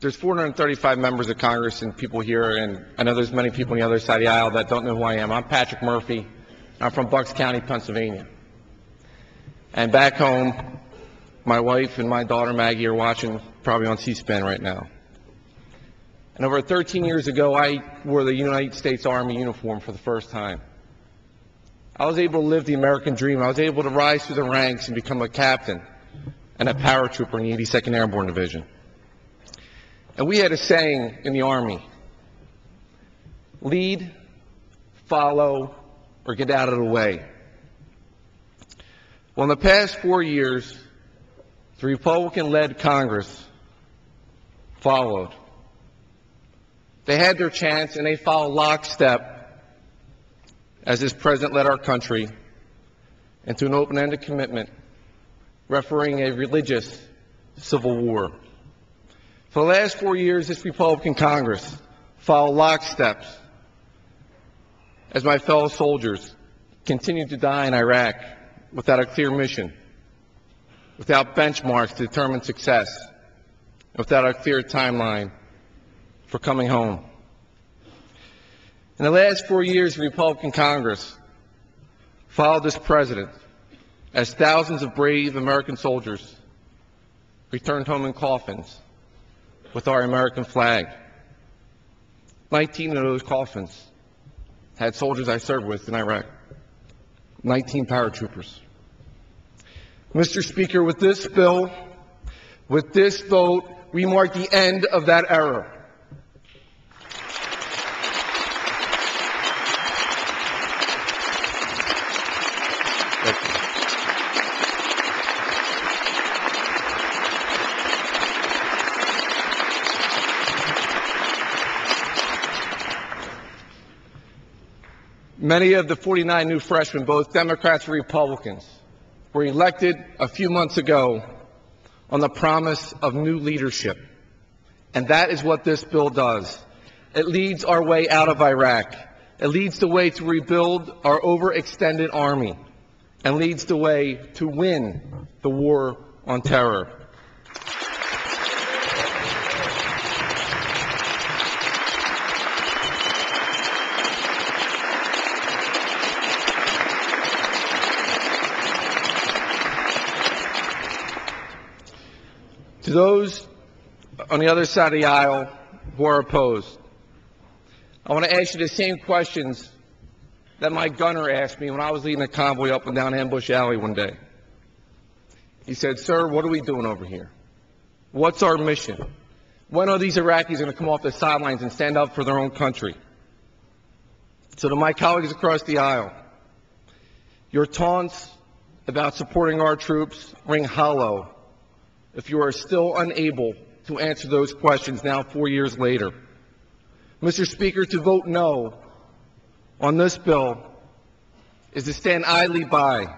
There's 435 members of Congress and people here, and I know there's many people on the other side of the aisle that don't know who I am. I'm Patrick Murphey. I'm from Bucks County, Pennsylvania. And back home, my wife and my daughter Maggie are watching probably on C-SPAN right now. And over 13 years ago, I wore the United States Army uniform for the first time. I was able to live the American dream. I was able to rise through the ranks and become a captain and a paratrooper in the 82nd Airborne Division. And we had a saying in the Army: lead, follow, or get out of the way. Well, in the past 4 years, the Republican-led Congress followed. They had their chance, and they followed lockstep as this president led our country into an open-ended commitment refereeing a religious civil war. For the last 4 years, this Republican Congress followed locksteps as my fellow soldiers continued to die in Iraq without a clear mission, without benchmarks to determine success, and without a clear timeline for coming home. In the last 4 years, the Republican Congress followed this president as thousands of brave American soldiers returned home in coffins with our American flag. 19 of those coffins had soldiers I served with in Iraq. 19 paratroopers. Mr. Speaker, with this bill, with this vote, we mark the end of that era. Many of the 49 new freshmen, both Democrats and Republicans, were elected a few months ago on the promise of new leadership. And that is what this bill does. It leads our way out of Iraq. It leads the way to rebuild our overextended army, and leads the way to win the war on terror. To those on the other side of the aisle who are opposed, I want to ask you the same questions that my gunner asked me when I was leading a convoy up and down Ambush Alley one day. He said, "Sir, what are we doing over here? What's our mission? When are these Iraqis going to come off the sidelines and stand up for their own country?" So to my colleagues across the aisle, your taunts about supporting our troops ring hollow if you are still unable to answer those questions now 4 years later. Mr. Speaker, to vote no on this bill is to stand idly by,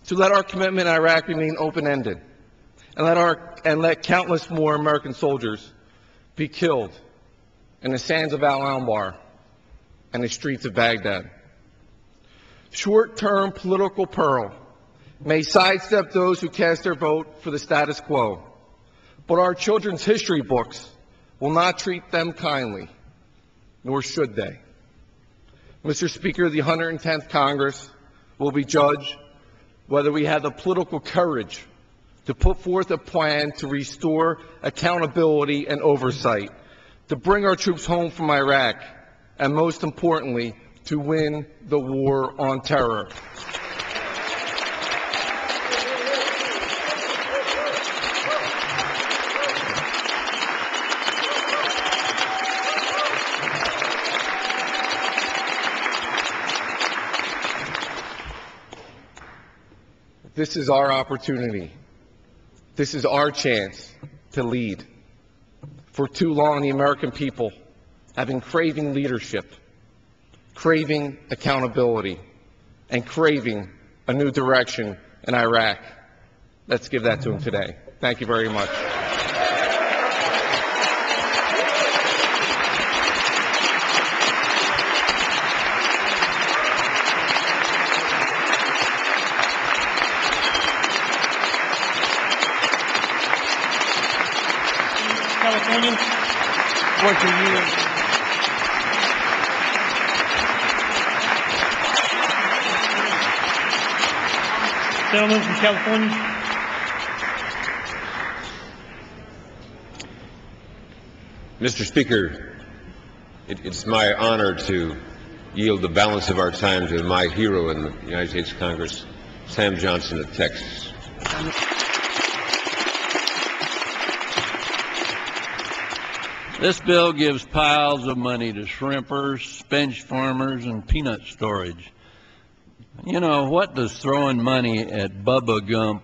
to let our commitment in Iraq remain open-ended, and let countless more American soldiers be killed in the sands of Al-Anbar and the streets of Baghdad. Short-term political peril may sidestep those who cast their vote for the status quo, but our children's history books will not treat them kindly, nor should they. Mr. Speaker, the 110th Congress will be judged whether we have the political courage to put forth a plan to restore accountability and oversight, to bring our troops home from Iraq, and most importantly, to win the war on terror. This is our opportunity. This is our chance to lead. For too long, the American people have been craving leadership, craving accountability, and craving a new direction in Iraq. Let's give that to them today. Thank you very much. California. Question yield. Gentleman from California. Mr. Speaker, it's my honor to yield the balance of our time to my hero in the United States Congress, Sam Johnson of Texas. This bill gives piles of money to shrimpers, spinach farmers, and peanut storage. You know, what does throwing money at Bubba Gump,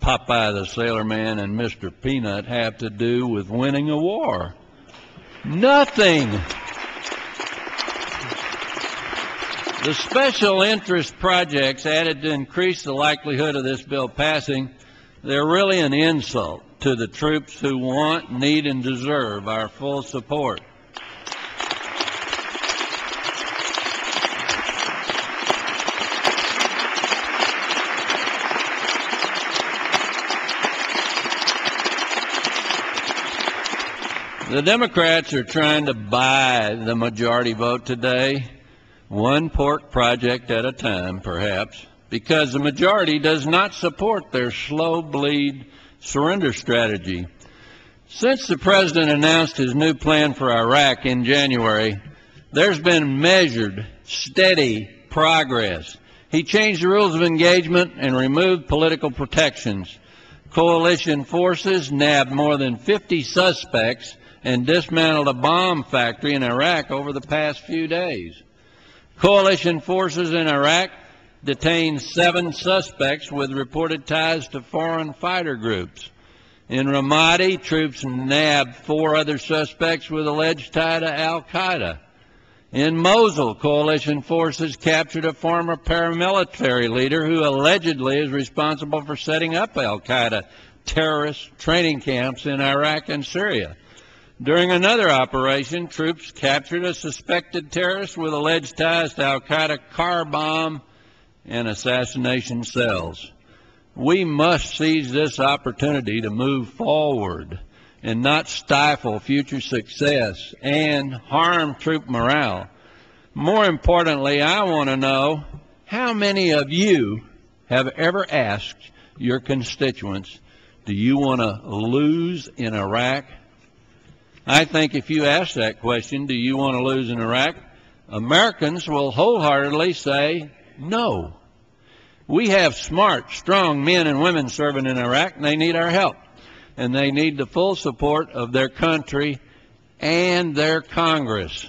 Popeye the Sailor Man, and Mr. Peanut have to do with winning a war? Nothing. The special interest projects added to increase the likelihood of this bill passing, they're really an insult to the troops who want, need, and deserve our full support. The Democrats are trying to buy the majority vote today, one pork project at a time, perhaps, because the majority does not support their slow bleed surrender strategy. Since the President announced his new plan for Iraq in January, there's been measured, steady progress. He changed the rules of engagement and removed political protections. Coalition forces nabbed more than 50 suspects and dismantled a bomb factory in Iraq over the past few days. Coalition forces in Iraq detained 7 suspects with reported ties to foreign fighter groups. In Ramadi, troops nabbed 4 other suspects with alleged tie to al-Qaeda. In Mosul, coalition forces captured a former paramilitary leader who allegedly is responsible for setting up al-Qaeda terrorist training camps in Iraq and Syria. During another operation, troops captured a suspected terrorist with alleged ties to al-Qaeda car bomb and assassination cells. We must seize this opportunity to move forward and not stifle future success and harm troop morale. More importantly, I want to know how many of you have ever asked your constituents, do you want to lose in Iraq? I think if you ask that question, do you want to lose in Iraq, Americans will wholeheartedly say no. We have smart, strong men and women serving in Iraq, and they need our help. And they need the full support of their country and their Congress.